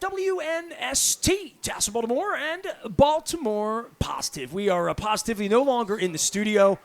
WNST, Tassel, Baltimore, and Baltimore Positive. We are positively no longer in the studio.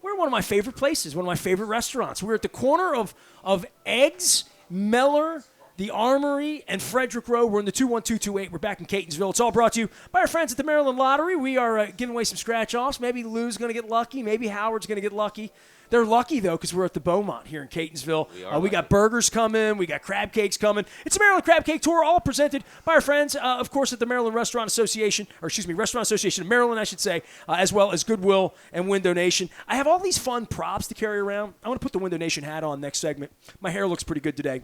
We're in one of my favorite places, one of my favorite restaurants. We're at the corner of Eggs, Meller, the Armory, and Frederick Row. We're in the 21228. We're back in Catonsville. It's all brought to you by our friends at the Maryland Lottery. We are giving away some scratch-offs. Maybe Lou's going to get lucky. Maybe Howard's going to get lucky. They're lucky, though, because we're at the Beaumont here in Catonsville. We got burgers coming. We got crab cakes coming. It's a Maryland Crab Cake Tour, all presented by our friends, of course, at the Maryland Restaurant Association, Restaurant Association of Maryland, I should say, as well as Goodwill and Window Nation. I have all these fun props to carry around. I want to put the Window Nation hat on next segment. My hair looks pretty good today.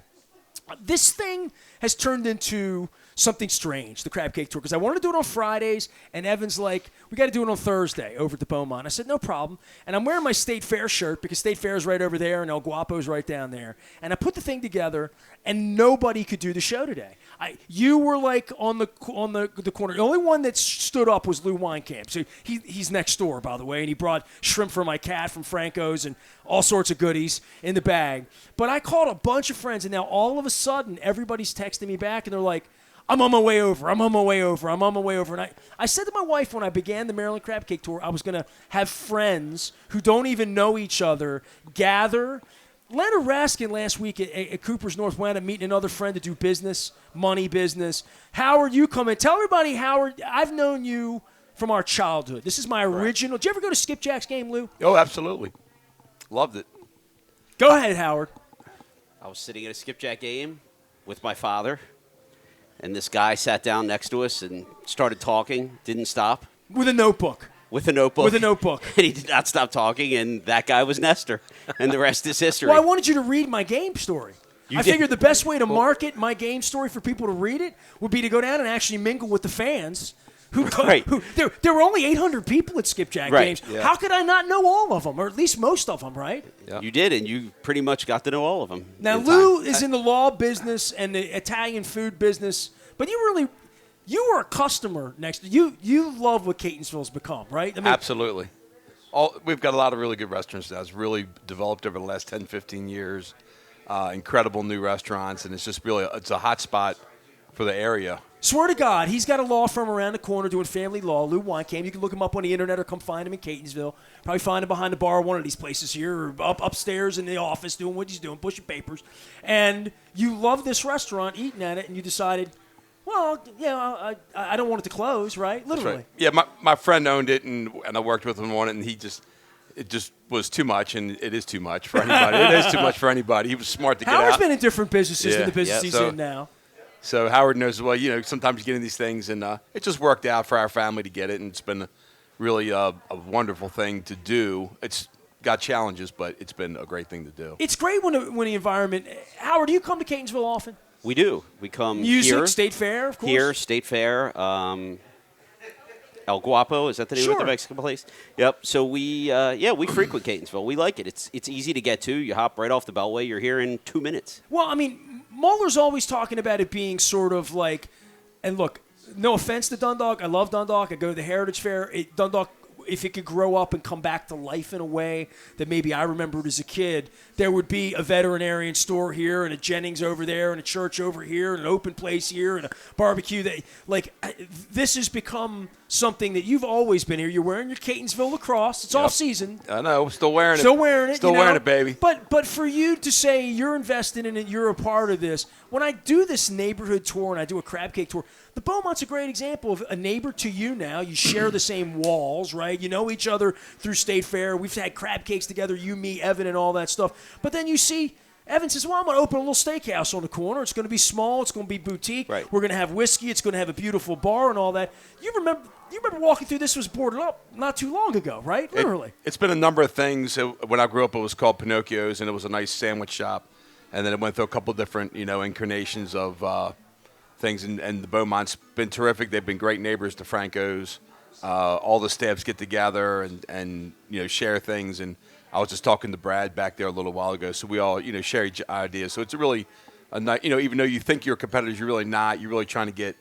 This thing has turned into something strange, the Crab Cake Tour, because I wanted to do it on Fridays, and Evan's like, we got to do it on Thursday over at the Beaumont. I said, no problem. And I'm wearing my State Fair shirt because State Fair is right over there and El Guapo's right down there. And I put the thing together, and nobody could do the show today. You were like on the corner. The only one that stood up was Lou Weinkam. So he's next door, by the way, and he brought shrimp for my cat from Franco's and all sorts of goodies in the bag. But I called a bunch of friends, and now all of a sudden everybody's texting me back, and they're like, I'm on my way over. I'm on my way over. I'm on my way over. And I said to my wife when I began the Maryland Crab Cake Tour, I was going to have friends who don't even know each other gather. Leonard Raskin last week at Cooper's North wound up meeting another friend to do business, money business. Howard, you come in. Tell everybody, Howard, I've known you from our childhood. This is my original. Did you ever go to Skipjack's game, Lou? Oh, absolutely. Loved it. Go ahead, Howard. I was sitting at a Skipjack game with my father, and this guy sat down next to us and started talking, didn't stop. With a notebook. With a notebook. With a notebook. And he did not stop talking, and that guy was Nestor. And the rest is history. Well, I wanted you to read my game story. I figured the best way to market my game story for people to read it would be to go down and actually mingle with the fans. There were only 800 people at Skipjack games. Yeah. How could I not know all of them, or at least most of them, right? Yeah. You did, and you pretty much got to know all of them. Now, Lou is in the law business and the Italian food business, but you were a customer next to you. You love what Catonsville's become, right? I mean, absolutely. We've got a lot of really good restaurants now. It's really developed over the last 10, 15 years. Incredible new restaurants, and it's just it's a hot spot for the area. Swear to God, he's got a law firm around the corner doing family law. Lou Weinkam. You can look him up on the internet or come find him in Catonsville. Probably find him behind the bar at one of these places here, or upstairs in the office doing what he's doing, pushing papers. And you love this restaurant, eating at it, and you decided, well, yeah, I don't want it to close, right? Literally. Right. Yeah, my friend owned it, and I worked with him on it, and it just was too much, and it is too much for anybody. It is too much for anybody. He was smart to get out. Howard's been in different businesses than the business he's in now. So Howard knows, well, sometimes you get in these things, and it just worked out for our family to get it, and it's been really a wonderful thing to do. It's got challenges, but it's been a great thing to do. It's great when the environment – Howard, do you come to Catonsville often? We do. We come here. State Fair, of course. Here, State Fair. El Guapo, is that the name of the Mexican place? Yep. So we frequent Catonsville. We like it. It's easy to get to. You hop right off the Beltway. You're here in 2 minutes. Well, I mean, Muller's always talking about it being sort of like, and look, no offense to Dundalk. I love Dundalk. I go to the Heritage Fair. Dundalk, if it could grow up and come back to life in a way that maybe I remembered as a kid, there would be a veterinarian store here and a Jennings over there and a church over here and an open place here and a barbecue. This has become something that you've always been here. You're wearing your Catonsville lacrosse. It's off season. I know. Still wearing it. Still wearing it. Still wearing it, baby. But for you to say you're invested in it, you're a part of this. When I do this neighborhood tour and I do a crab cake tour, the Beaumont's a great example of a neighbor to you now. You share the same walls, right? You know each other through State Fair. We've had crab cakes together, you, me, Evan, and all that stuff. But then you see Evan says, well, I'm going to open a little steakhouse on the corner. It's going to be small. It's going to be boutique. Right. We're going to have whiskey. It's going to have a beautiful bar and all that. You remember walking through this was boarded up not too long ago, right? Literally. It's been a number of things. When I grew up, it was called Pinocchio's, and it was a nice sandwich shop. And then it went through a couple of different, incarnations of things. And the Beaumont's been terrific. They've been great neighbors to Franco's. All the staffs get together and share things. And I was just talking to Brad back there a little while ago. So we all, share each ideas. So it's really a nice, even though you think you're competitors, you're really not. You're really trying to get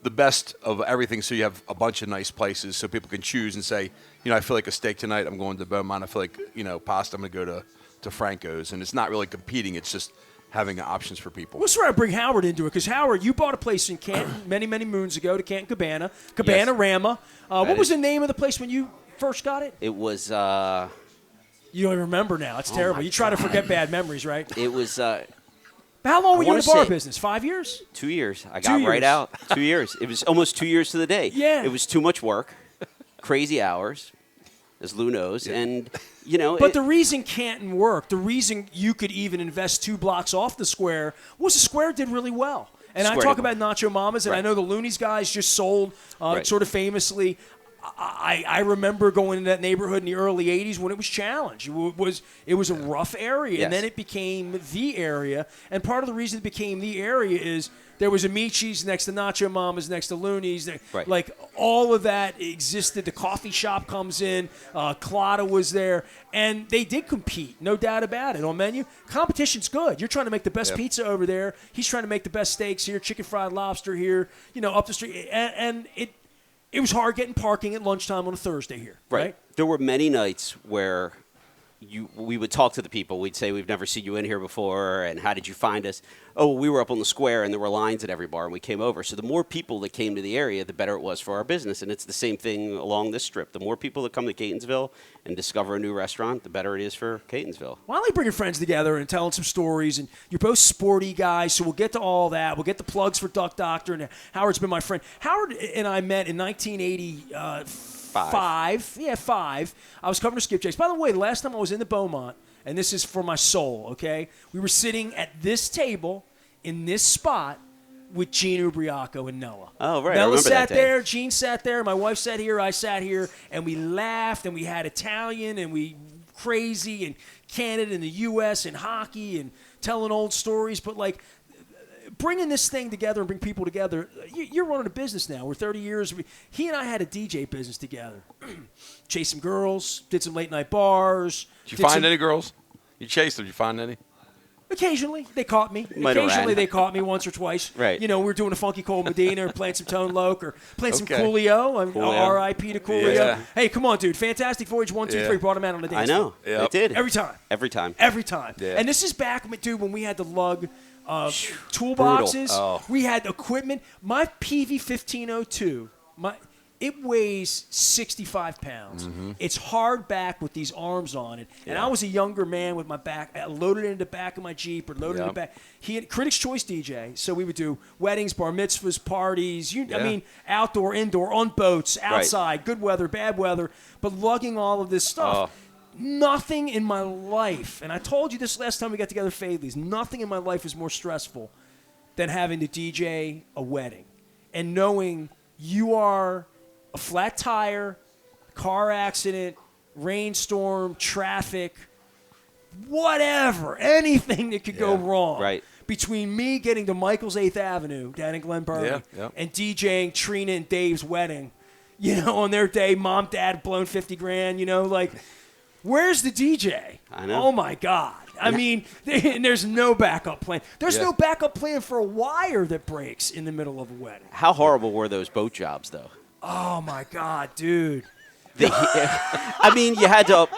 the best of everything, so you have a bunch of nice places so people can choose and say, I feel like a steak tonight, I'm going to Beaumont. I feel like, pasta, I'm going to go to Franco's. And it's not really competing. It's just having options for people. What's where I bring Howard into it? Because Howard, you bought a place in Canton many, many moons ago to Canton Cabana, Yes. Rama. What was the name of the place when you first got it? It was. You don't even remember now. It's terrible. You try to forget bad memories, right? It was. How long were you in wanna the bar say- business? 5 years? 2 years. I 2 got right years. out. 2 years. It was almost 2 years to the day. Yeah. It was too much work, crazy hours, as Lou knows, and But the reason Canton worked, the reason you could even invest 2 blocks off the square, was the square did really well. And I Square talk did about Nacho Mamas, and I Right. know the Looney's guys just sold Right. sort of famously. I remember going into that neighborhood in the early 80s when it was challenged. It was a rough area, Yes. and then it became the area. And part of the reason it became the area is there was Amici's next to Nacho Mama's, next to Looney's. Right. Like, all of that existed. The coffee shop comes in. Clatta was there. And they did compete, no doubt about it, on menu. Competition's good. You're trying to make the best pizza over there. He's trying to make the best steaks here, chicken fried lobster here, up the street. And it was hard getting parking at lunchtime on a Thursday here, right? There were many nights where we would talk to the people. We'd say, we've never seen you in here before, and how did you find us? Oh, we were up on the square, and there were lines at every bar, and we came over. So the more people that came to the area, the better it was for our business. And it's the same thing along this strip. The more people that come to Catonsville and discover a new restaurant, the better it is for Catonsville. Why don't we bring your friends together and telling some stories? And you're both sporty guys, so we'll get to all that. We'll get the plugs for Duck Doctor, and Howard's been my friend. Howard and I met in 1985. Yeah, 5. I was covering Skipjacks. By the way, the last time I was in the Beaumont, and this is for my soul, okay? We were sitting at this table in this spot with Gene Ubriaco and Noah. Oh, right. I Noah remember sat that day. there, Gene sat there, my wife sat here, I sat here, and we laughed, and we had Italian, and we crazy, and Canada and the U.S. and hockey, and telling old stories. But, like, bringing this thing together and bring people together, you're running a business now. We're 30 years. He and I had a DJ business together. Chased some girls, did some late-night bars. Did you find any girls? You chased them. Did you find any? Occasionally, they caught me. Might have Occasionally, ran. they caught me once or twice. Right. We were doing a Funky Cold Medina or playing some Tone Loc or playing some Okay. Coolio. I mean, Coolio. R.I.P. to Coolio. Yeah. Hey, come on, dude. Fantastic Voyage 1, 2, 3 Yeah. brought him out on the I dance know. floor. Yep. It did. Every time. Every time. Every time. Yeah. And this is back, dude, when we had to lug toolboxes. Oh. We had equipment. My PV 1502, it weighs 65 pounds. Mm-hmm. It's hard back with these arms on it. And I was a younger man with my back, I loaded it in the back of my Jeep or loaded it in the back. He had Critics' Choice DJ, so we would do weddings, bar mitzvahs, parties, I mean, outdoor, indoor, on boats, outside, good weather, bad weather, but lugging all of this stuff. Nothing in my life, and I told you this last time we got together, Fadley's, nothing in my life was more stressful than having to DJ a wedding and knowing you are a flat tire, car accident, rainstorm, traffic, whatever, anything that could go wrong. Right. Between me getting to Michael's 8th Avenue down in Glen Burnie and DJing Trina and Dave's wedding, on their day, mom, dad blown 50 grand, like, where's the DJ? I know. Oh, my God. I mean, there's no backup plan. There's no backup plan for a wire that breaks in the middle of a wedding. How horrible were those boat jobs, though? Oh, my God, dude. I mean, you had to.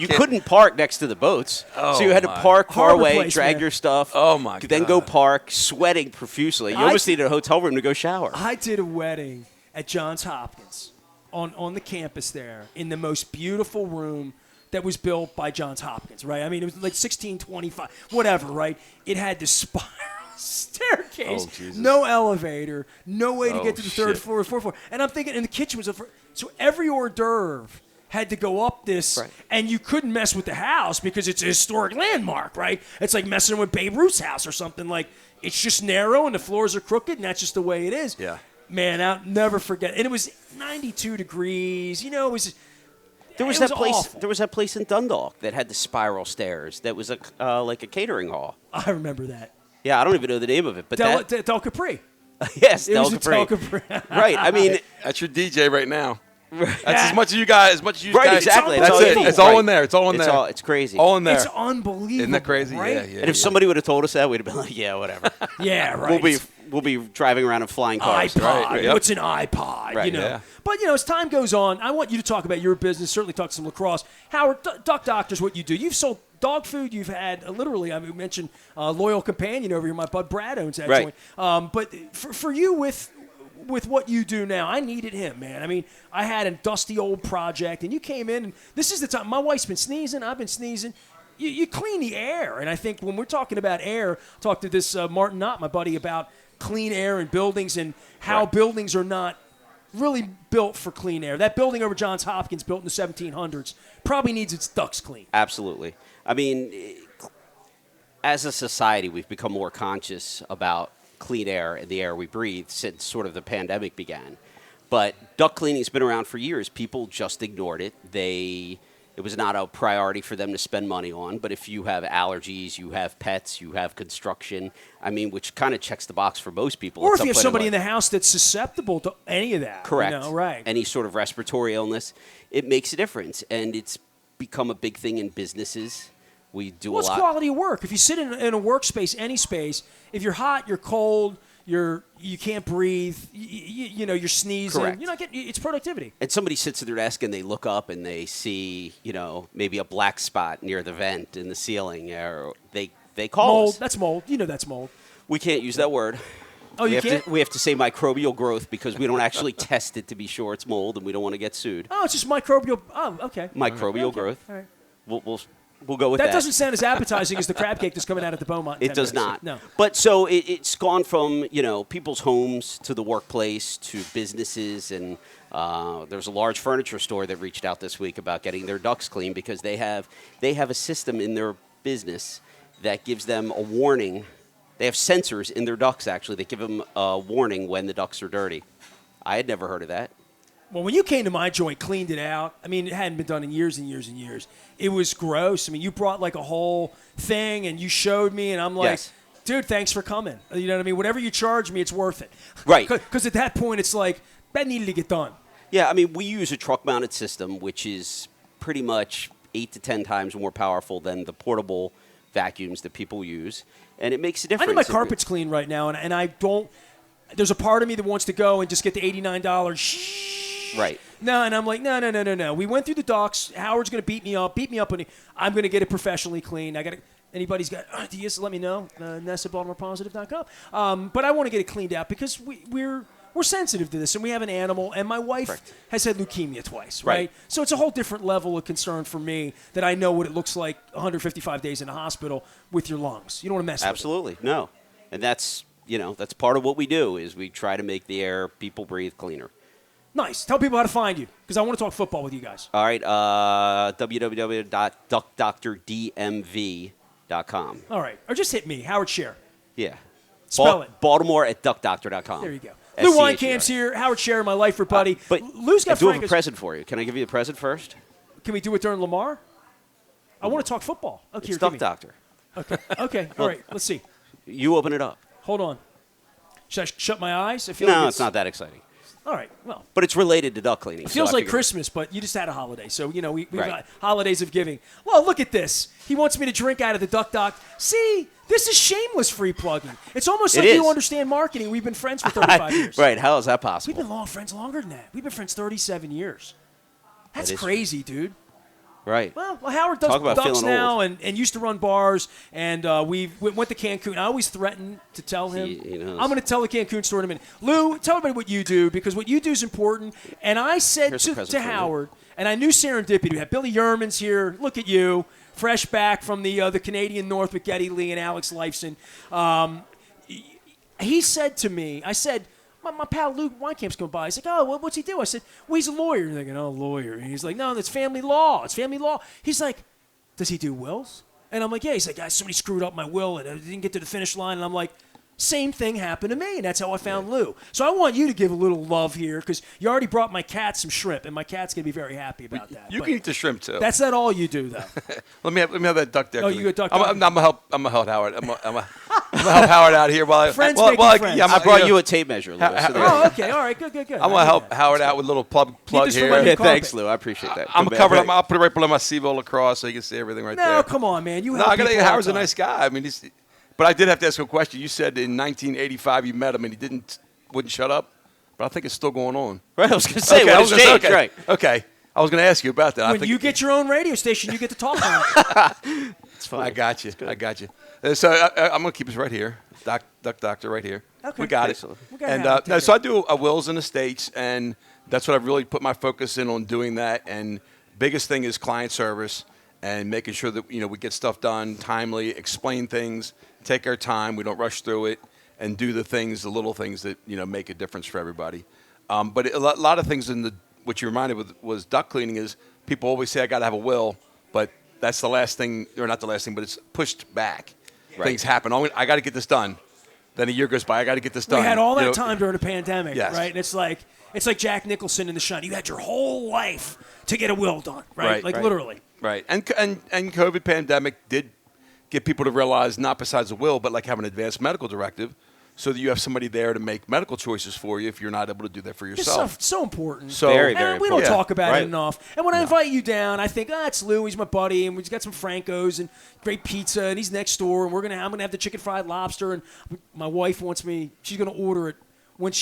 You couldn't park next to the boats, so you had to park far Harbor away, place, drag man. your stuff. Oh, my Then go God. park, sweating profusely. You almost needed a hotel room to go shower. I did a wedding at Johns Hopkins on the campus there in the most beautiful room that was built by Johns Hopkins, right? I mean, it was like 1625, whatever, right? It had the spiral staircase, Oh, Jesus. no elevator, no way to Oh, get to the third shit. floor or fourth floor. And I'm thinking, and the kitchen was so every hors d'oeuvre had to go up this, Right. and you couldn't mess with the house because it's a historic landmark, right? It's like messing with Babe Ruth's house or something. Like, it's just narrow and the floors are crooked, and that's just the way it is. Yeah. Man, I'll never forget. And it was 92 degrees. It was. There was it that place. awful. There was that place in Dundalk that had the spiral stairs. That was like a catering hall. I remember that. Yeah, I don't even know the name of it, but Del Capri. yes, It Del was a Capri. Del Capri. Right. I mean, That's your DJ right now. That's as much as you guys. As much as you right. guys. Exactly. That's all it. you need. It's all Right. in there. It's all in there. It's crazy. All in there. It's unbelievable. Isn't that crazy? Right? Yeah, yeah. and if somebody would have told us that, we'd have been like, yeah, whatever. Yeah, right. we'll be driving around in flying cars. iPod. Right, yep. What's an iPod? Right, yeah. But as time goes on, I want you to talk about your business. Certainly talk some lacrosse. Howard, Duck Doctor's what you do. You've sold dog food. You've had literally. I mentioned Loyal Companion over here. My bud Brad owns that Right. joint. But for you with what you do now, I needed him, man. I mean, I had a dusty old project, and you came in, and this is the time. My wife's been sneezing. I've been sneezing. You clean the air, and I think when we're talking about air, talk to this Martin Knott, my buddy, about clean air in buildings and how buildings are not really built for clean air. That building over Johns Hopkins, built in the 1700s, probably needs its ducts cleaned. Absolutely. I mean, as a society, we've become more conscious about clean air and the air we breathe since sort of the pandemic began. But duct cleaning's been around for years. People just ignored it. It was not a priority for them to spend money on. But if you have allergies, you have pets, you have construction, I mean, which kind of checks the box for most people. Or if you have somebody in the house that's susceptible to any of that. Correct. Right. Any sort of respiratory illness, it makes a difference. And it's become a big thing in businesses. We do a lot. It's quality of work. If you sit in a workspace, any space, if you're hot, you're cold, you can't breathe, you're sneezing. Correct. You're not getting. It's productivity. And somebody sits at their desk and they look up and they see, maybe a black spot near the vent in the ceiling, or they call Mold. us. That's mold. That's mold. We can't use that word. Oh, you can't? We have to say microbial growth because we don't actually test it to be sure it's mold, and we don't want to get sued. Oh, it's just microbial. Oh, okay. Microbial growth. All right. We'll go with that. That doesn't sound as appetizing as the crab cake that's coming out at the Beaumont. It does not. No. But so it's gone from, people's homes to the workplace to businesses. And there's a large furniture store that reached out this week about getting their ducts clean because they have a system in their business that gives them a warning. They have sensors in their ducts, actually, that give them a warning when the ducts are dirty. I had never heard of that. Well, when you came to my joint, cleaned it out, I mean, it hadn't been done in years and years and years. It was gross. I mean, you brought like a whole thing and you showed me, and I'm like, Yes. dude, thanks for coming. You know what I mean? Whatever you charge me, it's worth it. Right. Because at that point, it's like, that needed to get done. Yeah, I mean, we use a truck-mounted system, which is pretty much 8 to 10 times more powerful than the portable vacuums that people use, and it makes a difference. I need my carpets cleaned right now, and I don't – there's a part of me that wants to go and just get the $89 Right. No, and I'm like, no. We went through the docs. Howard's going to beat me up, and I'm going to get it professionally cleaned. Anybody's got ideas, let me know. Ness at BaltimorePositive.com. But I want to get it cleaned out because we're sensitive to this, and we have an animal, and my wife has had leukemia twice, right? So it's a whole different level of concern for me that I know what it looks like 155 days in a hospital with your lungs. You don't want to mess with it. Absolutely. No. And that's part of what we do is we try to make the air people breathe cleaner. Nice. Tell people how to find you because I want to talk football with you guys. All right. www.duckdoctordmv.com. All right. Or just hit me, Howard Scher. Yeah. Spell it. Baltimore at duckdoctor.com. There you go. Lou Weinkam's here. Howard Scher, my lifer buddy. But Lou's got I do have a Frank. present for you. Can I give you the present first? Can we do it during Lamar? I want to talk football. Okay, It's Duck Doctor. Okay. All right. Let's see. You open it up. Hold on. Should I shut my eyes? I feel No, like it's not that exciting. All right. Well, But it's related to duck cleaning. it feels so I like figured- Christmas, but you just had a holiday. So, we've Right. got holidays of giving. Well, look at this. He wants me to drink out of the Duck Doc. See, this is shameless free plugging. It's almost like you understand marketing. We've been friends for 35 years. Right. How is that possible? We've been friends longer than that. We've been friends 37 years. That's That is crazy, dude. Right. Well, Howard does Talk about ducks feeling now old. and used to run bars, and we went to Cancun. I always threaten to tell him. He knows. I'm going to tell the Cancun story in a minute. Lou, tell everybody what you do, because what you do is important. And I said Here's a to present for you. Howard, and I knew serendipity. We had Billy Yerman's here. Look at you, fresh back from the Canadian North with Geddy Lee and Alex Lifeson. He said to me, I said, my pal Lou Weinkamp's coming by. He's like, oh, what's he do? I said, well, he's a lawyer. And they're thinking, oh, lawyer. And he's like, no, that's family law. It's family law. He's like, does he do wills? And I'm like, yeah. He's like, somebody screwed up my will and I didn't get to the finish line. And I'm like, same thing happened to me, and that's how I found Lou. So I want you to give a little love here because you already brought my cat some shrimp, and my cat's going to be very happy about that. You But can eat the shrimp too. That's not all you do, though. Let me have that duck there. Oh, you got duck I'm there? gonna help Howard. I'm gonna help Howard out here while I Friends well, making well, friends. yeah, I brought you a tape measure, Lou. so there you Oh, go. okay. All right. Good. I'm gonna help Howard out with a little plug this for here. my- Yeah, carpet. thanks, Lou. I appreciate that. I'm Good covered man. up. I'll put it right below my CVO lacrosse so you can see everything right No, there. come on, man. You No, help people all Howard's the a time. nice guy. I mean, But I did have to ask a question. You said in 1985 you met him and he wouldn't shut up, but I think it's still going on. Right, I was going to say, what has changed, right? Okay. I was going to ask you about that. When you get your own radio station, you get to talk on it. It's fine. I got you. So I'm going to keep us right here. Doctor right here. Okay. We got Excellent. it. We gotta And have it. so I do wills and estates, and that's what I've really put my focus in on doing that. And biggest thing is client service and making sure that we get stuff done timely, explain things, take our time, we don't rush through it, and do the little things that make a difference for everybody. But a lot of things what you reminded was duct cleaning is people always say I got to have a will, but that's the last thing, or not the last thing, but it's pushed back. Right. Things happen. I got to get this done. Then a year goes by. I got to get this done. We had all that time during the pandemic, Yes. right? And it's like Jack Nicholson in The Shining. You had your whole life to get a will done, right? Right. Literally. Right. And COVID pandemic did get people to realize, not besides a will, but like have an advanced medical directive, so that you have somebody there to make medical choices for you if you're not able to do that for This yourself. stuff so important. So Very, And very we don't important. talk about Right. it enough. And when I invite you down, I think, it's Lou. He's my buddy, and we've got some Francos and great pizza, and he's next door. And I'm gonna have the chicken fried lobster. And my wife wants me. She's gonna order it when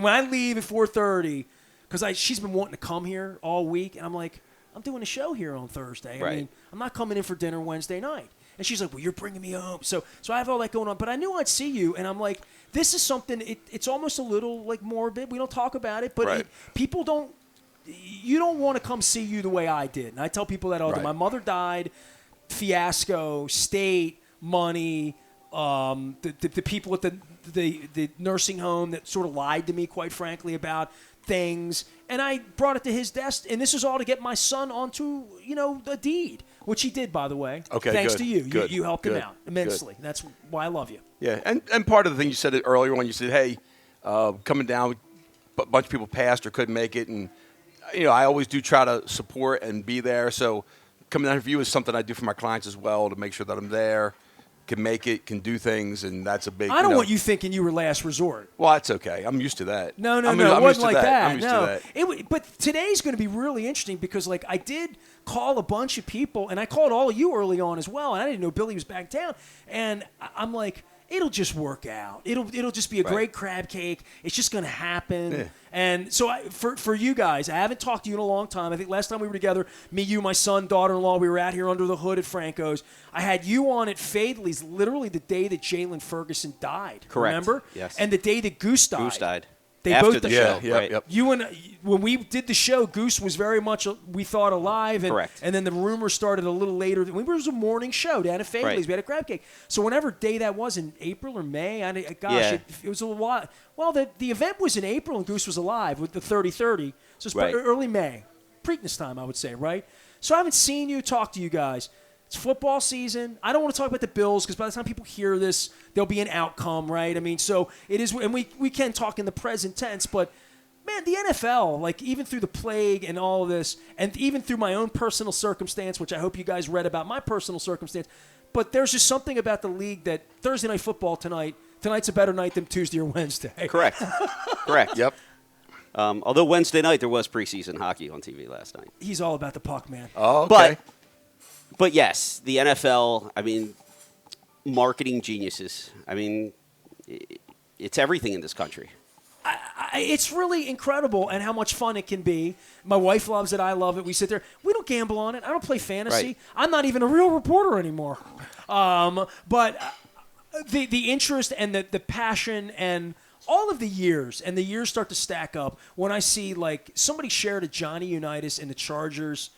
I leave at 4:30, because she's been wanting to come here all week, and I'm like, I'm doing a show here on Thursday. Right. I mean, I'm not coming in for dinner Wednesday night. And she's like, well, you're bringing me home. So I have all that going on. But I knew I'd see you, and I'm like, this is something, it's almost a little like morbid. We don't talk about it, but Right. people don't, you don't want to come see you the way I did. And I tell people that all the time. Right. My mother died, fiasco, state, money, the people at the nursing home that sort of lied to me, quite frankly, about things. And I brought it to his desk, and this was all to get my son onto, a deed, which he did, by the way. Okay, Thanks good, to you. good, You helped him good, out immensely. good. That's why I love you. Yeah, and part of the thing you said it earlier when you said, hey, coming down, a bunch of people passed or couldn't make it, and I always do try to support and be there. So coming down for you is something I do for my clients as well, to make sure that I'm there, can make it, can do things, and that's a big. I don't want you thinking you were last resort. Well, that's okay. I'm used to that. No, I'm it used wasn't to like that. I'm used No, to that. But today's going to be really interesting because, I did call a bunch of people, and I called all of you early on as well, and I didn't know Billy was back down, and I'm like, it'll just work out. It'll just be a great crab cake. It's just going to happen. Yeah. And so for you guys, I haven't talked to you in a long time. I think last time we were together, me, you, my son, daughter-in-law, we were out here under the hood at Franco's. I had you on at Fadley's literally the day that Jalen Ferguson died. Correct. Remember? Yes. And the day that Goose died. Goose died. They After both the died. show, Yeah, right? yep. When we did the show, Goose was very much, we thought, alive. And, Correct. And then the rumor started a little later. It was a morning show down at Fadley's. Right. We had a crab cake. So whenever day that was, in April or May, Yeah. it was a lot. Well, the event was in April, and Goose was alive with the 30-30. So it's Right. early May. Preakness time, I would say, right? So I haven't seen you, talk to you guys. It's football season. I don't want to talk about the Bills because by the time people hear this, there'll be an outcome, right? I mean, so it is, and we can talk in the present tense, but man, the NFL, even through the plague and all of this, and even through my own personal circumstance, which I hope you guys read about my personal circumstance, but there's just something about the league that Thursday Night Football tonight's a better night than Tuesday or Wednesday. Correct. Correct. Yep. Although Wednesday night there was preseason hockey on TV last night. He's all about the puck, man. Oh, okay. But yes, the NFL, I mean, marketing geniuses. I mean, it's everything in this country. It's really incredible and how much fun it can be. My wife loves it. I love it. We sit there. We don't gamble on it. I don't play fantasy. Right. I'm not even a real reporter anymore. But the interest and the passion and all of the years, and the years start to stack up when I see, somebody shared a Johnny Unitas in the Chargers,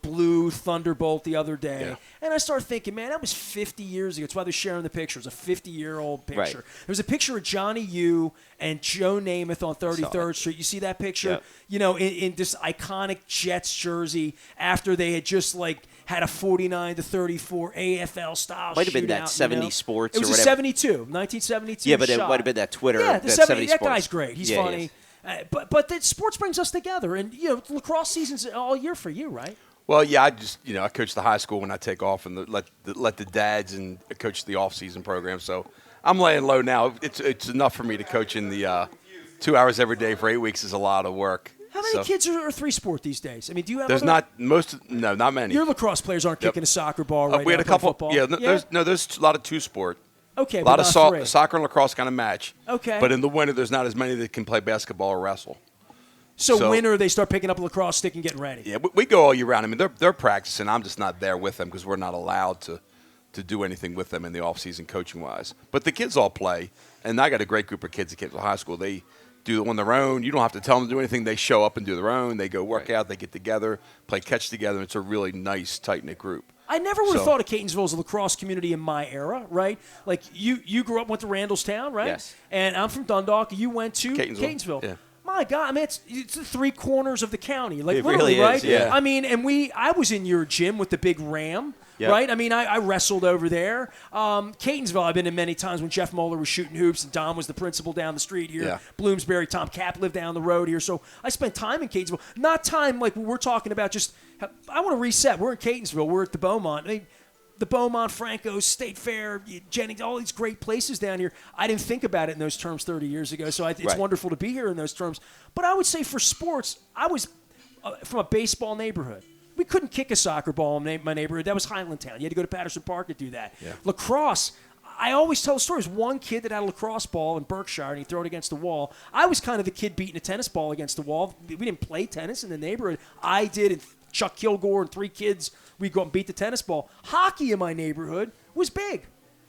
blue Thunderbolt the other day. Yeah. And I start thinking, man, that was 50 years ago. It's why they're sharing the picture. It's a 50-year-old picture. Right. There's a picture of Johnny U and Joe Namath on 33rd Street. You see that picture? Yep. In this iconic Jets jersey after they had just, had a 49-34 AFL style Might have been that shootout, 70 Sports It was or a whatever. 1972 Yeah, but it shot. might have been that Twitter. Yeah, that 70 that Sports. guy's great. He's Yeah, funny. But the sports brings us together. And, lacrosse season's all year for you, right? Well, yeah, I just I coach the high school when I take off, and let the dads and coach the off-season program. So I'm laying low now. It's enough for me to coach in the 2 hours every day for 8 weeks is a lot of work. How many kids are three-sport these days? I mean, do you have There's other- not many. Your lacrosse players aren't kicking a soccer ball right We had now, a couple. playing football. There's a lot of two-sport. Okay, A lot but of not three. soccer and lacrosse kind of match. Okay. But in the winter, there's not as many that can play basketball or wrestle. So winter, they start picking up a lacrosse stick and getting ready. Yeah, we go all year round. I mean, they're practicing. I'm just not there with them because we're not allowed to do anything with them in the off-season coaching-wise. But the kids all play, and I got a great group of kids at Kingsville High School. They do it on their own. You don't have to tell them to do anything. They show up and do their own. They go work out. They get together, play catch together. And it's a really nice, tight-knit group. I never would have thought of Catonsville as a lacrosse community in my era, right? Like, you grew up, went to Randallstown, right? Yes. And I'm from Dundalk. You went to Catonsville. Yeah. My God, I mean, it's the three corners of the county, like It literally, really is, right? yeah. I mean, and I was in your gym with the big ram, Yep. right? I mean, I wrestled over there. Catonsville, I've been in many times when Jeff Moeller was shooting hoops and Don was the principal down the street here. Yeah. Bloomsbury, Tom Cap lived down the road here, so I spent time in Catonsville. Not time like we're talking about. Just I want to reset. We're in Catonsville. We're at the Beaumont. I mean, the Beaumont, Franco's, State Fair, Jennings, all these great places down here. I didn't think about it in those terms 30 years ago, so it's wonderful to be here in those terms. But I would say for sports, I was from a baseball neighborhood. We couldn't kick a soccer ball in my neighborhood. That was Highlandtown. You had to go to Patterson Park to do that. Yeah. Lacrosse, I always tell stories. One kid that had a lacrosse ball in Berkshire, and he'd throw it against the wall. I was kind of the kid beating a tennis ball against the wall. We didn't play tennis in the neighborhood. I did, and Chuck Kilgore and three kids, we'd go and beat the tennis ball. Hockey in my neighborhood was big.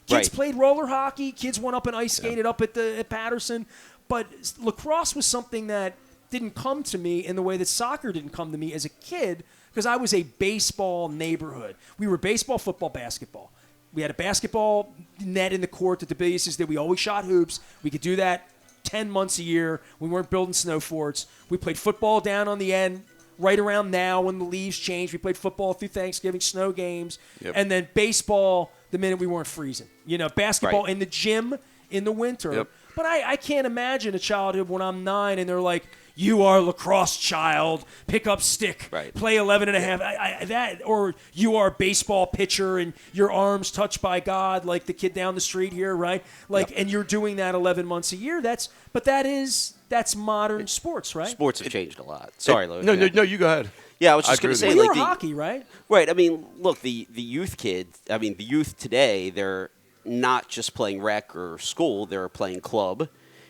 Kids played roller hockey. Kids went up and ice skated up at Patterson. But lacrosse was something that didn't come to me in the way that soccer didn't come to me as a kid, because I was a baseball neighborhood. We were baseball, football, basketball. We had a basketball net in the court that the bases did. We always shot hoops. We could do that 10 months a year. We weren't building snow forts. We played football down on the end right around now when the leaves changed. We played football through Thanksgiving, snow games. Yep. And then baseball the minute we weren't freezing. Basketball in the gym in the winter. Yep. But I can't imagine a childhood when I'm 9 and they're like, you are a lacrosse child, pick up stick, play 11 and a half. Or you are a baseball pitcher and your arms touched by God, like the kid down the street here, right? And you're doing that 11 months a year. That's modern sports, right? Sports have changed a lot. Sorry, Lou. No, you go ahead. Yeah, I was just going to say, well, you're hockey, right? Right. I mean, look, the youth kids. I mean, the youth today, they're not just playing rec or school; they're playing club.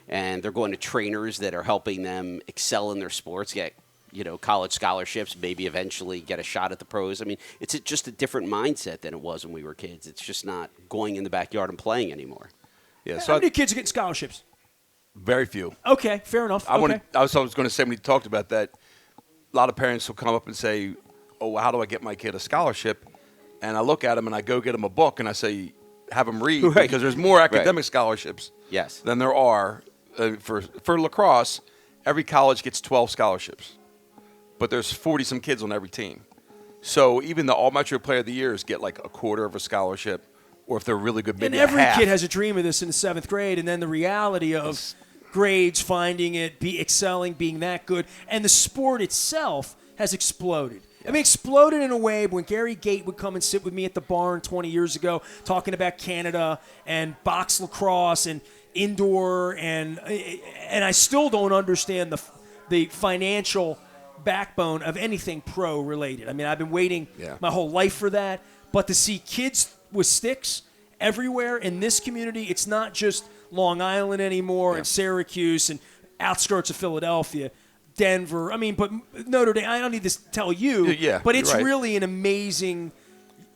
And they're going to trainers that are helping them excel in their sports, get college scholarships, maybe eventually get a shot at the pros. I mean, it's just a different mindset than it was when we were kids. It's just not going in the backyard and playing anymore. Yeah. So how many kids are getting scholarships? Very few. Okay, fair enough. I was going to say when you talked about that, a lot of parents will come up and say, "Oh, how do I get my kid a scholarship?" And I look at them and I go get them a book and I say, "Have them read because there's more academic scholarships than there are." For lacrosse, every college gets 12 scholarships, but there's 40-some kids on every team. So even the All-Metro Player of the Years get like a quarter of a scholarship, or if they're really good, maybe and every half. kid has a dream of this in the 7th grade, and then the reality of grades, finding it, excelling, being that good, and the sport itself has exploded. I mean, exploded in a way when Gary Gate would come and sit with me at the barn 20 years ago talking about Canada and box lacrosse and indoor, and I still don't understand the financial backbone of anything pro related. I mean, I've been waiting my whole life for that, but to see kids with sticks everywhere in this community, it's not just Long Island anymore and Syracuse and outskirts of Philadelphia, Denver. I mean, but Notre Dame, I don't need to tell you, but it's really an amazing.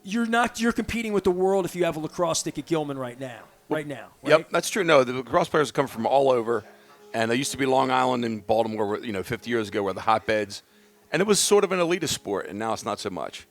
You're competing with the world if you have a lacrosse stick at Gilman right now. Right? Yep, that's true. No, the lacrosse players come from all over, and there used to be Long Island and Baltimore, 50 years ago, were the hotbeds, and it was sort of an elitist sport, and now it's not so much.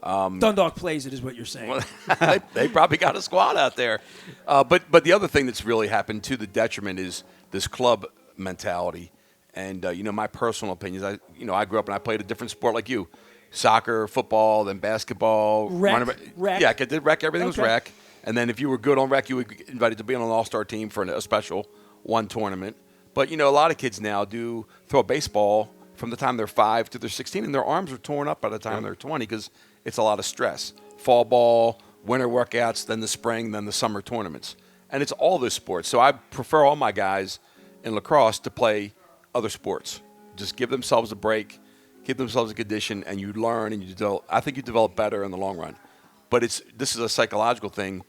Dundalk plays it, is what you're saying. Well, they probably got a squad out there, but the other thing that's really happened to the detriment is this club mentality, and my personal opinions. I grew up and I played a different sport like you, soccer, football, then basketball, rec. Yeah, I did rec. Everything was rec. And then if you were good on rec, you would get invited to be on an all-star team for a special one tournament. But, a lot of kids now do throw a baseball from the time they're 5 to they're 16, and their arms are torn up by the time they're 20 because it's a lot of stress. Fall ball, winter workouts, then the spring, then the summer tournaments. And it's all those sports. So I prefer all my guys in lacrosse to play other sports. Just give themselves a break, give themselves a condition, and you learn, and I think you develop better in the long run. But this is a psychological thing.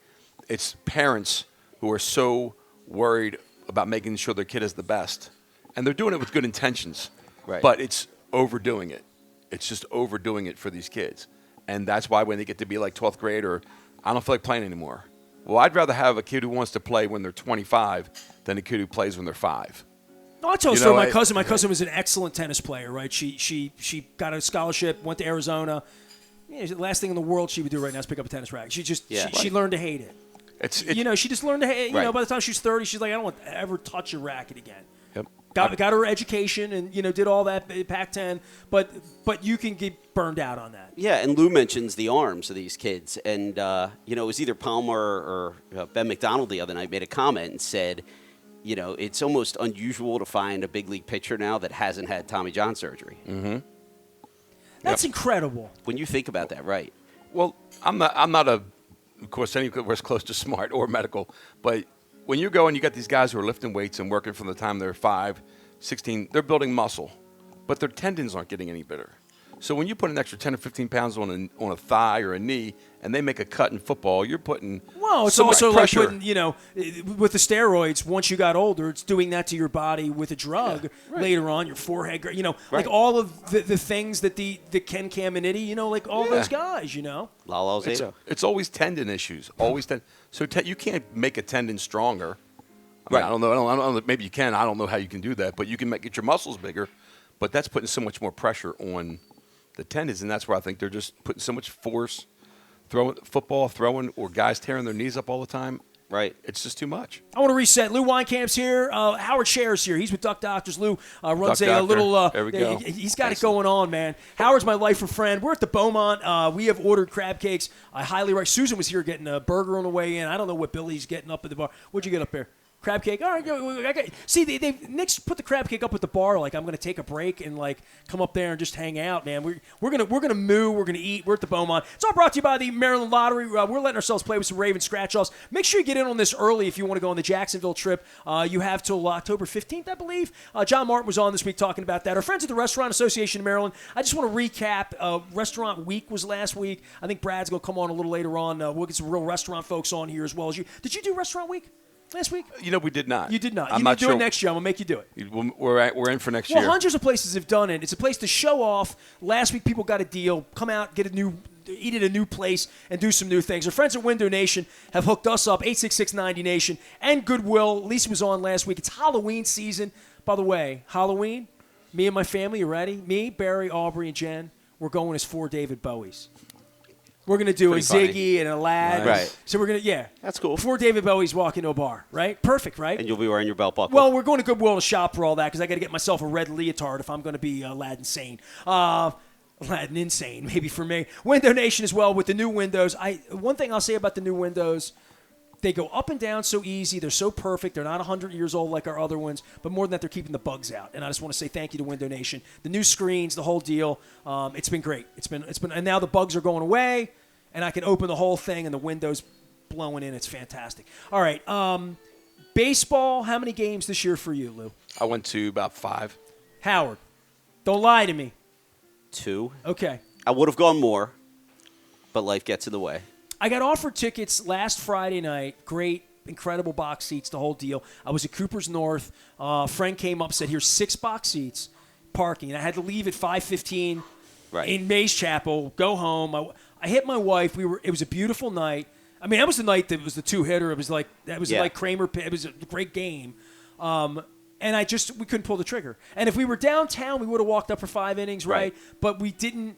It's parents who are so worried about making sure their kid is the best. And they're doing it with good intentions. Right. But it's overdoing it. It's just overdoing it for these kids. And that's why when they get to be like 12th grade or I don't feel like playing anymore. Well, I'd rather have a kid who wants to play when they're 25 than a kid who plays when they're 5. No, I told you my cousin. My cousin was an excellent tennis player, right? She got a scholarship, went to Arizona. The last thing in the world she would do right now is pick up a tennis racket. She learned to hate it. It's she just learned to hate. Right. By the time she's 30, she's like, I don't want to ever touch a racket again. Yep. Got her education and did all that Pac-10, but you can get burned out on that. Yeah, and Lou mentions the arms of these kids, and it was either Palmer or Ben McDonald the other night made a comment and said, it's almost unusual to find a big league pitcher now that hasn't had Tommy John surgery. Mm-hmm. That's incredible. When you think about that, right? Well, I'm not of course, anywhere close to smart or medical, but when you go and you got these guys who are lifting weights and working from the time they're 5, 16, they're building muscle, but their tendons aren't getting any better. So when you put an extra 10 or 15 pounds on a thigh or a knee, and they make a cut in football, you're putting it's so much also pressure. like putting, with the steroids, once you got older, it's doing that to your body with a drug later on, your forehead, like all of the things that the Ken Caminiti, like all those guys, Lalo Alzado. It's always tendon issues, always so you can't make a tendon stronger. I mean, I don't know. Maybe you can. I don't know how you can do that, but you can get your muscles bigger. But that's putting so much more pressure on the tendons, and that's where I think they're just putting so much force, throwing, or guys tearing their knees up all the time. Right. It's just too much. I want to reset. Lou Weinkamp's here. Howard Scher's here. He's with Duck Doctors. Lou runs Duck a Doctor. little. There we go. He's got it going on, man. Howard's my lifer friend. We're at the Beaumont. We have ordered crab cakes. I highly recommend. Susan was here getting a burger on the way in. I don't know what Billy's getting up at the bar. What'd you get up there? Crab cake. All right, see, Nick's put the crab cake up at the bar. Like, I'm gonna take a break and come up there and just hang out, man. We're gonna moo. We're gonna eat. We're at the Beaumont. It's all brought to you by the Maryland Lottery. We're letting ourselves play with some Raven scratch-offs. Make sure you get in on this early if you want to go on the Jacksonville trip. You have till October 15th, I believe. John Martin was on this week talking about that. Our friends at the Restaurant Association of Maryland. I just want to recap. Restaurant Week was last week. I think Brad's gonna come on a little later on. We'll get some real restaurant folks on here as well as you. Did you do Restaurant Week last week? We did not. You did not. I'm You not need to do sure. it next year. I'm going to make you do it. We're in for next year. Well, hundreds of places have done it. It's a place to show off. Last week, people got a deal. Come out, eat at a new place, and do some new things. Our friends at Window Nation have hooked us up, 866-90Nation, and Goodwill. Lisa was on last week. It's Halloween season. By the way, Halloween, me and my family, you ready? Me, Barry, Aubrey, and Jen, we're going as 4 David Bowies. We're going to do Pretty a funny. Ziggy and a Lad. Nice. Right. So we're going to, That's cool. Before David Bowie's walk into a bar, right? Perfect, right? And you'll be wearing your belt buckle. Well, we're going to Goodwill to shop for all that because I got to get myself a red leotard if I'm going to be Lad Insane. Lad Insane, maybe for me. Window Nation as well with the new windows. One thing I'll say about the new windows, they go up and down so easy. They're so perfect. They're not 100 years old like our other ones, but more than that, they're keeping the bugs out. And I just want to say thank you to Window Nation. The new screens, the whole deal. It's been great. It's been, and now the bugs are going away, and I can open the whole thing, and the window's blowing in. It's fantastic. All right, baseball. How many games this year for you, Lou? I went to about 5. Howard, don't lie to me. 2. Okay. I would have gone more, but life gets in the way. I got offered tickets last Friday night. Great, incredible box seats, the whole deal. I was at Cooper's North. A friend came up, said, here's 6 box seats, parking. And I had to leave at 5:15 in Mays Chapel, go home. I hit my wife. It was a beautiful night. I mean, that was the night that was the 2-hitter. It was like Kramer. It was a great game. And we couldn't pull the trigger. And if we were downtown, we would have walked up for 5 innings, right? But we didn't.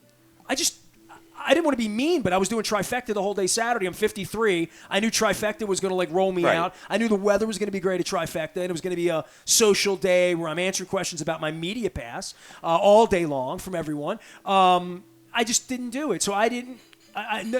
I didn't want to be mean, but I was doing trifecta the whole day Saturday. I'm 53. I knew trifecta was going to roll me out. I knew the weather was going to be great at trifecta, and it was going to be a social day where I'm answering questions about my media pass all day long from everyone. I just didn't do it. So I didn't.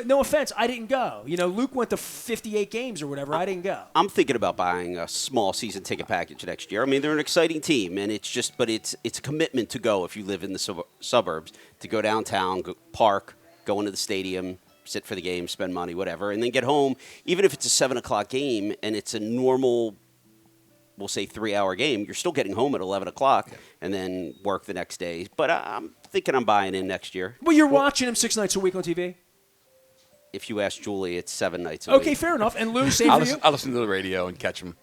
No offense, I didn't go. Luke went to 58 games or whatever. I didn't go. I'm thinking about buying a small season ticket package next year. I mean, they're an exciting team, and it's a commitment to go if you live in the suburbs, to go downtown, park, go into the stadium, sit for the game, spend money, whatever, and then get home. Even if it's a 7 o'clock game and it's a normal, we'll say 3-hour game, you're still getting home at 11 o'clock and then work the next day. But I'm thinking I'm buying in next year. Well, you're watching him 6 nights a week on TV? if you ask Julie, it's 7 nights a Okay, week. fair enough. And Lou, same I'll for listen, you? I'll listen to the radio and catch them.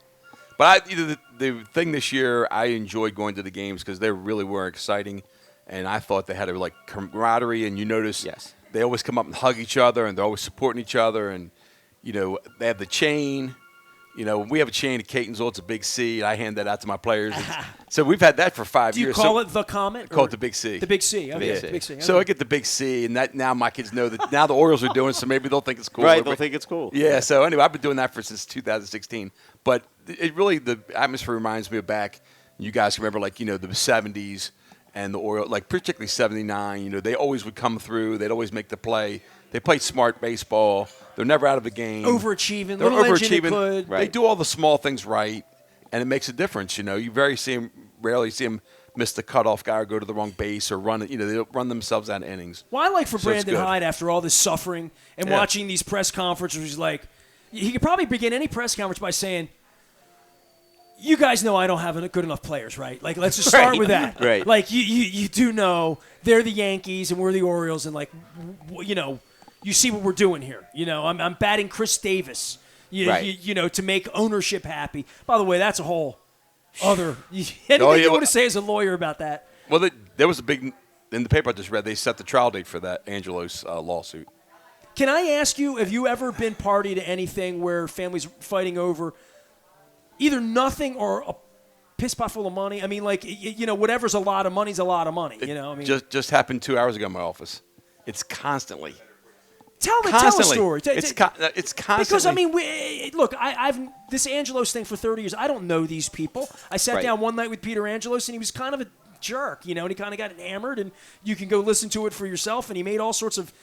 But the thing this year, I enjoyed going to the games because they really were exciting, and I thought they had a camaraderie. And you notice they always come up and hug each other, and they're always supporting each other. And they have the chain. We have a chain at Catonsville. It's a big C. I hand that out to my players. So we've had that for 5 years. Do you call it the Comet? Call it the Big C. The Big C. Okay. Big C. Big C. Okay. So I get the Big C, and that now my kids know that now the Orioles are doing it, so maybe they'll think it's cool. Right, they'll think it's cool. Yeah, so anyway, I've been doing that since 2016. But it really, the atmosphere reminds me of back, you guys remember, the 70s and the Orioles, particularly 79, they always would come through. They'd always make the play. They played smart baseball. They're never out of a game. Overachieving. They're Little engine that overachieving. could. Right. They do all the small things right, and it makes a difference. You rarely see them miss the cutoff guy or go to the wrong base or run it. They don't run themselves out of innings. Well, I like for So it's Brandon good. Hyde after all this suffering and Yeah. watching these press conferences, he could probably begin any press conference by saying, "You guys know I don't have good enough players, right? Let's just start Right. with that. Right. You do know they're the Yankees and we're the Orioles, and you see what we're doing here. I'm batting Chris Davis, Right. to make ownership happy. By the way, that's a whole other. Anything you want to say as a lawyer about that? Well, there was a big in the paper I just read. They set the trial date for that Angelos lawsuit. Can I ask you, have you ever been party to anything where families fighting over either nothing or a piss pot full of money? I mean, whatever's a lot of money is a lot of money. Just happened 2 hours ago in my office. It's constantly. Tell a Constantly. story. It's constantly. Because I've this Angelos thing for 30 years. I don't know these people. I sat Right. down one night with Peter Angelos, and he was kind of a jerk, and he kind of got hammered. And you can go listen to it for yourself. And he made all sorts of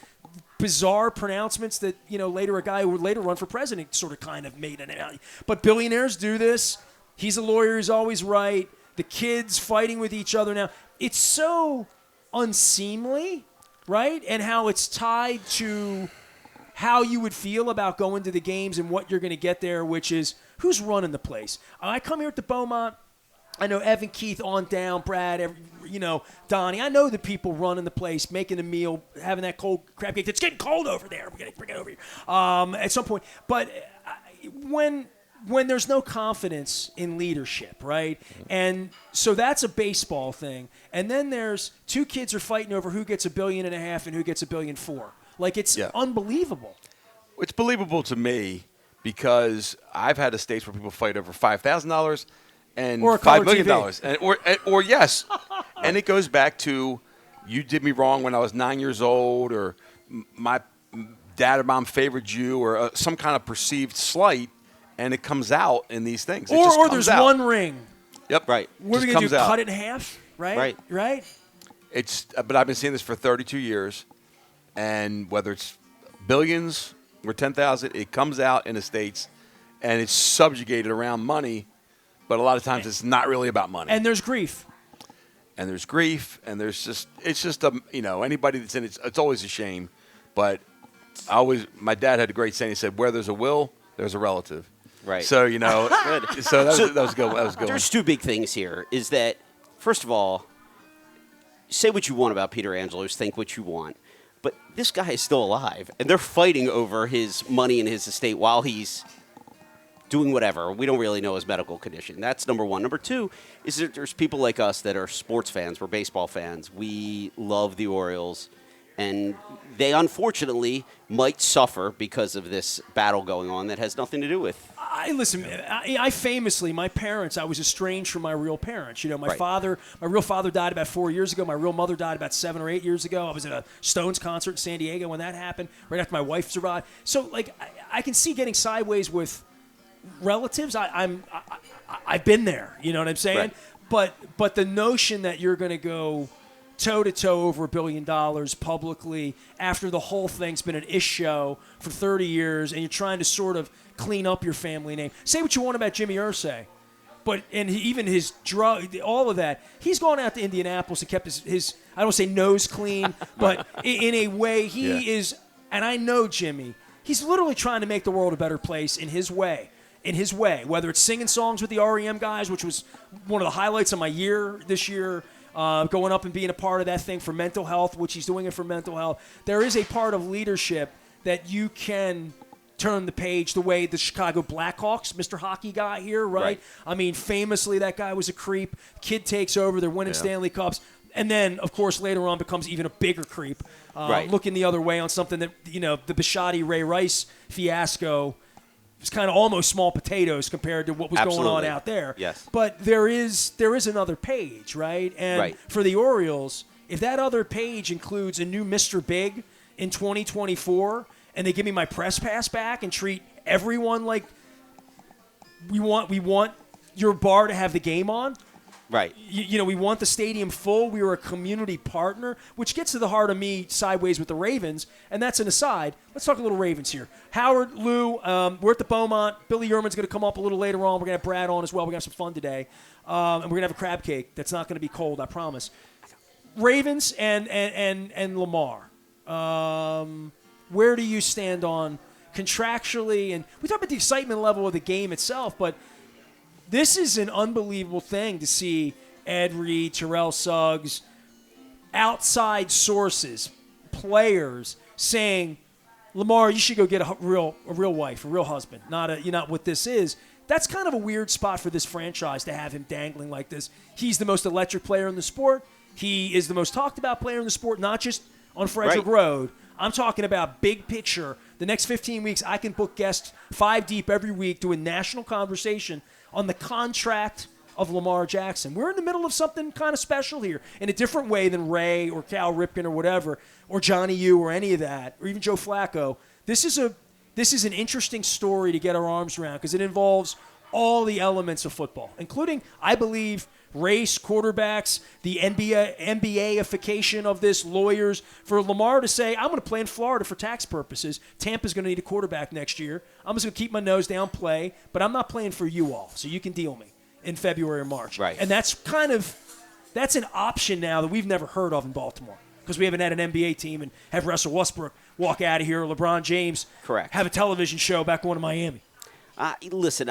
bizarre pronouncements that later a guy who would later run for president sort of kind of made an. But billionaires do this. He's a lawyer. He's always right. The kids fighting with each other now. It's so unseemly. Right? And how it's tied to how you would feel about going to the games and what you're going to get there, which is who's running the place. I come here at the Beaumont. I know Evan, Keith, on down, Brad, Donnie. I know the people running the place, making a meal, having that cold crab cake. It's getting cold over there. We're going to bring it over here at some point. But when there's no confidence in leadership, right? And so that's a baseball thing. And then there's two kids are fighting over who gets $1.5 billion and who gets $1.4 billion. It's unbelievable. It's believable to me because I've had estates where people fight over $5,000 and Or a $5 color million, TV. or yes, and it goes back to you did me wrong when I was 9 years old, or my dad or mom favored you, or some kind of perceived slight. And it comes out in these things. Or there's one ring. Yep. Right. What are we going to do? Cut it in half? Right? Right. But I've been seeing this for 32 years, and whether it's billions or 10,000, it comes out in the States, and it's subjugated around money, but a lot of times it's not really about money. And there's grief. And there's grief, and anybody that's in it, it's always a shame. But my dad had a great saying. He said, "Where there's a will, there's a relative." Right. So so that was good. That was good. There's two big things here. Is that, first of all, say what you want about Peter Angelos, think what you want, but this guy is still alive, and they're fighting over his money and his estate while he's doing whatever. We don't really know his medical condition. That's number one. Number two is that there's people like us that are sports fans. We're baseball fans. We love the Orioles. And they unfortunately might suffer because of this battle going on that has nothing to do with. I famously, my parents, I was estranged from my real parents. My Right. my real father died about 4 years ago. My real mother died about 7 or 8 years ago. I was at a Stones concert in San Diego when that happened, right after my wife survived. So, I can see getting sideways with relatives. I've been there. You know what I'm saying? Right. But the notion that you're going to go toe-to-toe over $1 billion publicly after the whole thing's been an ish show for 30 years and you're trying to sort of clean up your family name. Say what you want about Jimmy Irsay, but even his drug, all of that, he's gone out to Indianapolis and kept his I don't say nose clean, but in a way he is, and I know Jimmy, he's literally trying to make the world a better place in his way. Whether it's singing songs with the REM guys, which was one of the highlights of my year this year, going up and being a part of that thing for mental health, which he's doing it for mental health. There is a part of leadership that you can turn the page the way the Chicago Blackhawks, Mr. Hockey guy here, right? I mean, famously, that guy was a creep. Kid takes over. They're winning Stanley Cups. And then, of course, later on becomes even a bigger creep, looking the other way on something that, the Bisciotti Ray Rice fiasco was kind of almost small potatoes compared to what was going on out there. Yes. But there is another page, right? And for the Orioles, if that other page includes a new Mr. Big in 2024, and they give me my press pass back and treat everyone like we want your bar to have the game on. Right. We want the stadium full. We were a community partner, which gets to the heart of me sideways with the Ravens, and that's an aside. Let's talk a little Ravens here. Howard, Lou, we're at the Beaumont. Billy Yerman's going to come up a little later on. We're going to have Brad on as well. We're going to have some fun today, and we're going to have a crab cake that's not going to be cold, I promise. Ravens and Lamar. Where do you stand on contractually? And we talk about the excitement level of the game itself, but this is an unbelievable thing to see Ed Reed, Terrell Suggs, outside sources, players saying, Lamar, you should go get a real wife, a real husband, not what this is. That's kind of a weird spot for this franchise to have him dangling like this. He's the most electric player in the sport. He is the most talked about player in the sport, not just on Frederick Road. I'm talking about big picture. The next 15 weeks, I can book guests 5 deep every week doing national conversation on the contract of Lamar Jackson. We're in the middle of something kind of special here in a different way than Ray or Cal Ripken or whatever, or Johnny U or any of that, or even Joe Flacco. This is an interesting story to get our arms around because it involves all the elements of football, including, I believe, race, quarterbacks, the NBA-ification of this, lawyers. For Lamar to say, I'm going to play in Florida for tax purposes. Tampa's going to need a quarterback next year. I'm just going to keep my nose down, play, but I'm not playing for you all, so you can deal me in February or March. Right. And that's an option now that we've never heard of in Baltimore because we haven't had an NBA team and have Russell Westbrook walk out of here or LeBron James have a television show back going to Miami. Listen,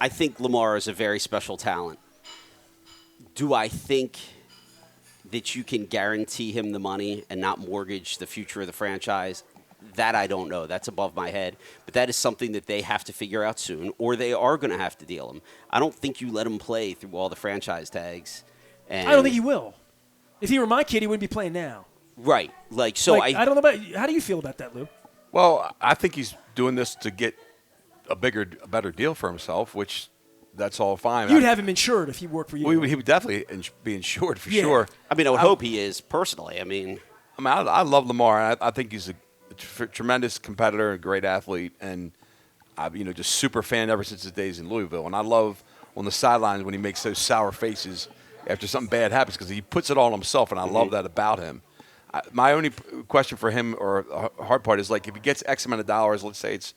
I think Lamar is a very special talent. Do I think that you can guarantee him the money and not mortgage the future of the franchise? That I don't know. That's above my head. But that is something that they have to figure out soon, or they are going to have to deal him. I don't think you let him play through all the franchise tags. And I don't think he will. If he were my kid, he wouldn't be playing now. Right. I don't know about – how do you feel about that, Lou? Well, I think he's doing this to get a better deal for himself, which that's all fine. You'd have him insured if he worked for you. He would definitely be insured for sure. I mean, I would hope he is personally. I love Lamar. I think he's a tremendous competitor, a great athlete, and I've just super fan ever since his days in Louisville. And I love on the sidelines when he makes those sour faces after something bad happens because he puts it all on himself, and I love that about him. My only question for him or hard part is like if he gets X amount of dollars, let's say it's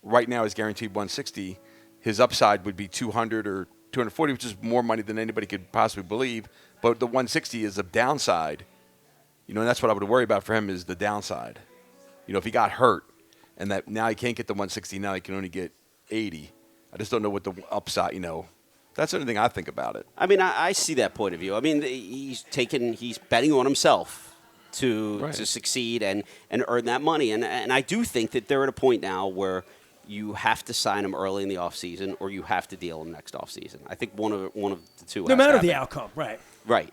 right now he's guaranteed 160, his upside would be 200 or 240, which is more money than anybody could possibly believe. But the 160 is a downside, and that's what I would worry about for him is the downside. If he got hurt and that now he can't get the 160, now he can only get 80. I just don't know what the upside, That's the only thing I think about it. I mean, I see that point of view. I mean, he's betting on himself to succeed and earn that money. And I do think that they're at a point now where you have to sign him early in the offseason or you have to deal him next offseason. I think one of the two. No matter the outcome, right. Right.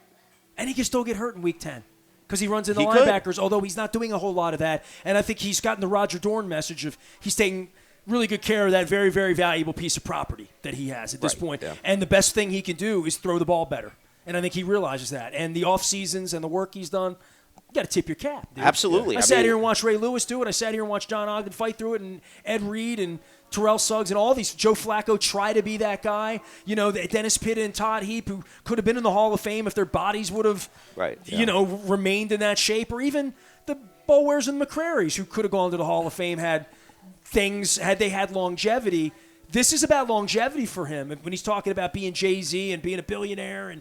And he can still get hurt in Week 10 because he runs into linebackers, although he's not doing a whole lot of that. And I think he's gotten the Roger Dorn message of he's taking really good care of that very, very valuable piece of property that he has at this point. Yeah. And the best thing he can do is throw the ball better. And I think he realizes that. And the off seasons and the work he's done, you got to tip your cap, dude. Absolutely. I sat here and watched Ray Lewis do it. I sat here and watched John Ogden fight through it, and Ed Reed and Terrell Suggs and all these. Joe Flacco try to be that guy. Dennis Pitta and Todd Heap, who could have been in the Hall of Fame if their bodies would have, remained in that shape. Or even the Bowers and McCrarys, who could have gone to the Hall of Fame had they had longevity. This is about longevity for him. When he's talking about being Jay-Z and being a billionaire and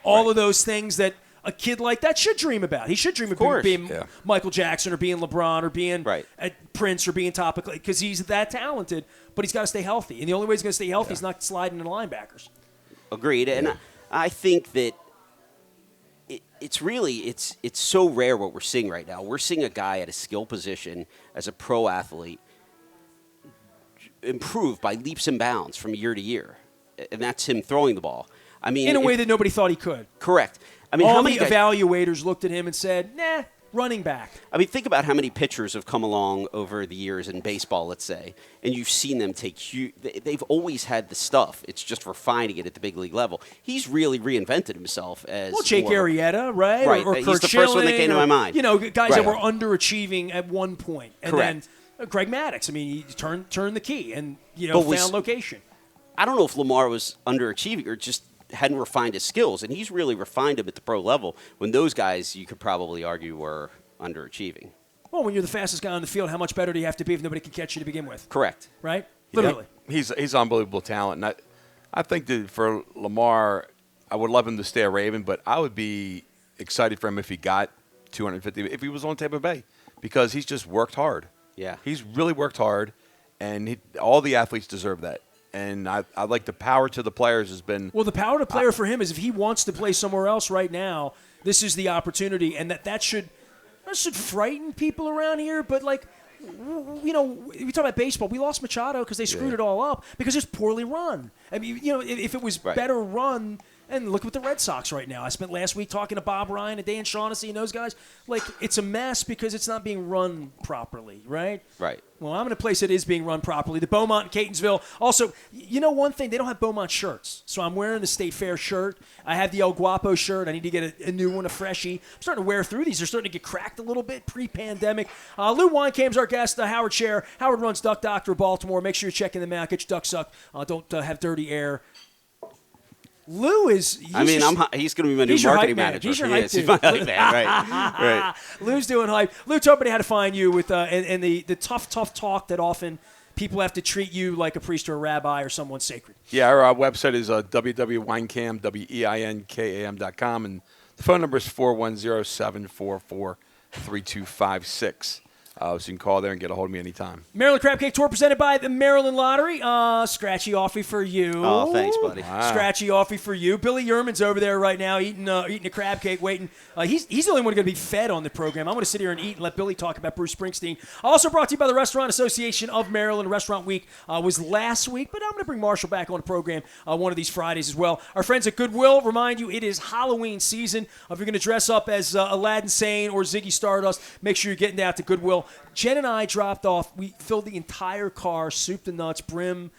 all of those things that a kid like that should dream about. He should dream of being Michael Jackson or being LeBron or being Prince or being topical because he's that talented, but he's got to stay healthy. And the only way he's going to stay healthy is not sliding into linebackers. Agreed. And I think that it's so rare what we're seeing right now. We're seeing a guy at a skill position as a pro athlete improve by leaps and bounds from year to year, and that's him throwing the ball. I mean, in a way that nobody thought he could. Correct. I mean, all how many the evaluators looked at him and said, "Nah, running back." I mean, think about how many pitchers have come along over the years in baseball, let's say, and you've seen them take huge. They've always had the stuff. It's just refining it at the big league level. He's really reinvented himself as Jake Arrieta, right? Right. Or He's Kurt the first one that came to my mind. You know, guys Right. that were underachieving at one point, and Correct. then Greg Maddux. I mean, he turned the key and But found location. I don't know if Lamar was underachieving or just hadn't refined his skills, and he's really refined them at the pro level. When those guys, you could probably argue, were underachieving. Well, when you're the fastest guy on the field, how much better do you have to be if nobody can catch you to begin with? Correct. Right? Literally. He's unbelievable talent. And I think that for Lamar, I would love him to stay a Raven, but I would be excited for him if he got 250, if he was on Tampa Bay, because he's just worked hard. Yeah. He's really worked hard, and all the athletes deserve that. And I like the power to the players has been. Well, the power to player for him is if he wants to play somewhere else right now, this is the opportunity, and that should frighten people around here. But we talk about baseball. We lost Machado because they screwed it all up because it's poorly run. I mean, if it was better run. And look at the Red Sox right now. I spent last week talking to Bob Ryan and Dan Shaughnessy and those guys. It's a mess because it's not being run properly, right? Right. Well, I'm in a place that is being run properly. The Beaumont in Catonsville. Also, one thing, they don't have Beaumont shirts. So I'm wearing the State Fair shirt. I have the El Guapo shirt. I need to get a new one, a freshie. I'm starting to wear through these. They're starting to get cracked a little bit pre-pandemic. Lou Weinkam's our guest, Howard Scher. Howard runs Duck Doctor of Baltimore. Make sure you're checking them out. Get your ducks sucked. Don't have dirty air. Lou is. He's going to be my new marketing manager. He's your hype He's my hype man, right? Lou's doing hype. Lou told me how to find you with and the tough talk that often people have to treat you like a priest or a rabbi or someone sacred. Yeah, our website is www.weinkam.com, and the phone number is 410-744-3256. So you can call there and get a hold of me anytime. Maryland Crab Cake Tour presented by the Maryland Lottery. Scratchy offie for you. Oh, thanks, buddy. Wow. Scratchy offie for you. Billy Yerman's over there right now eating a crab cake, waiting. He's the only one going to be fed on the program. I'm going to sit here and eat and let Billy talk about Bruce Springsteen. Also brought to you by the Restaurant Association of Maryland. Restaurant Week was last week, but I'm going to bring Marshall back on the program one of these Fridays as well. Our friends at Goodwill remind you it is Halloween season. If you're going to dress up as Aladdin Sane or Ziggy Stardust, make sure you're getting out to Goodwill. Jen and I dropped off. We filled the entire car, soup to nuts, brim,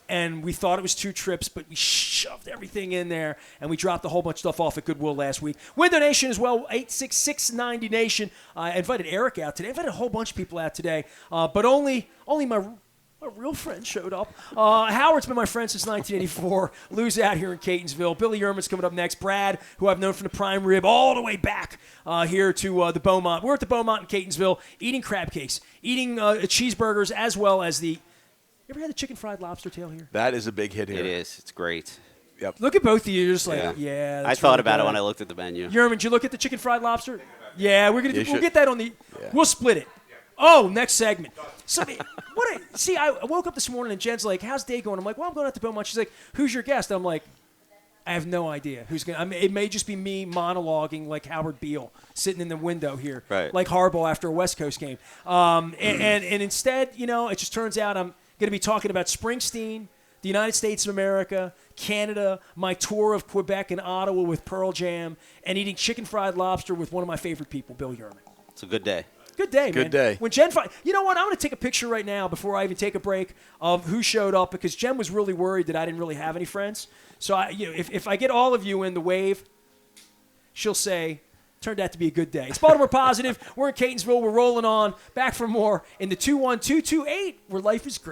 and we thought it was 2 trips, but we shoved everything in there, and we dropped a whole bunch of stuff off at Goodwill last week. Win donation as well, 866-90-NATION. I invited Eric out today. I invited a whole bunch of people out today, but only my real friend showed up. Howard's been my friend since 1984. Lou's out here in Catonsville. Billy Yerman's coming up next. Brad, who I've known from the prime rib all the way back here to the Beaumont. We're at the Beaumont in Catonsville eating crab cakes, eating cheeseburgers, as well as the... You ever had the chicken fried lobster tail here? That is a big hit here. It is. It's great. Yep. Look at both of you. You're just like, yeah. I thought about it when I looked at the menu. Yerman, did you look at the chicken fried lobster? Yeah, we'll get that on the... Yeah. We'll split it. Oh, next segment. So, I woke up this morning and Jen's like, how's day going? I'm like, well, I'm going out to Beaumont. She's like, who's your guest? I'm like, I have no idea who's going to. I mean, it may just be me monologuing like Howard Beale sitting in the window here, right, like Harbaugh after a West Coast game. And instead, it just turns out I'm going to be talking about Springsteen, the United States of America, Canada, my tour of Quebec and Ottawa with Pearl Jam, and eating chicken fried lobster with one of my favorite people, Bill Yerman. It's a good day. Good day, man. Good day. When Jen, you know what? I'm going to take a picture right now before I even take a break of who showed up because Jen was really worried that I didn't really have any friends. So if I get all of you in the wave, she'll say, turned out to be a good day. It's Baltimore Positive. We're in Catonsville. We're rolling on. Back for more in the 21228 where life is great.